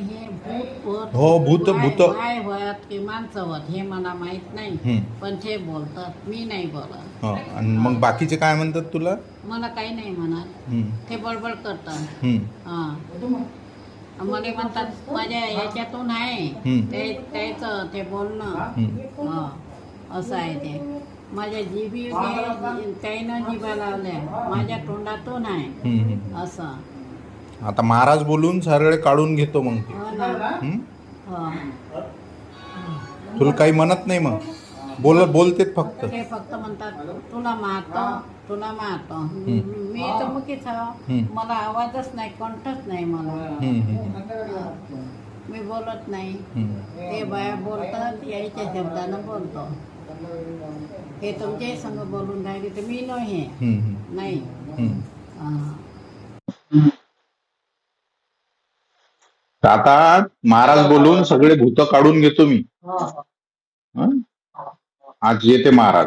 हे भूत होत हो, भूत भूत काय होत की माणसं होत हे मला माहित नाही, पण ते बोलतात, मी नाही बोलत. हो. आणि मग बाकीचे काय म्हणतात तुला? मला काही नाही म्हणत, ते बडबड करतात. हा, मला म्हणतात माझ्या याच्यातून आहे त्याचं ते बोलणं. हा, असं आहे ते. माझ्या जिभी त्यानं जिभा लावल्या, माझ्या तोंडातून आहे असं. आता महाराज बोलून सरळे काढून घेतो मग ते. हो ना. हो. तुला काही म्हणत नाही मग? बोलतेत फक्त. ते फक्त म्हणतात तुला मारतो, तुला मारतो. मी तर मुकीच मला आवाजच नाही, कंठच नाही मला. मी बोलत नाही. ते बाया बोलतात, यायच्या शब्दानं बोलतो. हे तुमच्याही संग बोलून राहिले तर मी नाही. आता महाराज बोलून सगळे भूत काढून घेतो मी. हं? आज येते महाराज.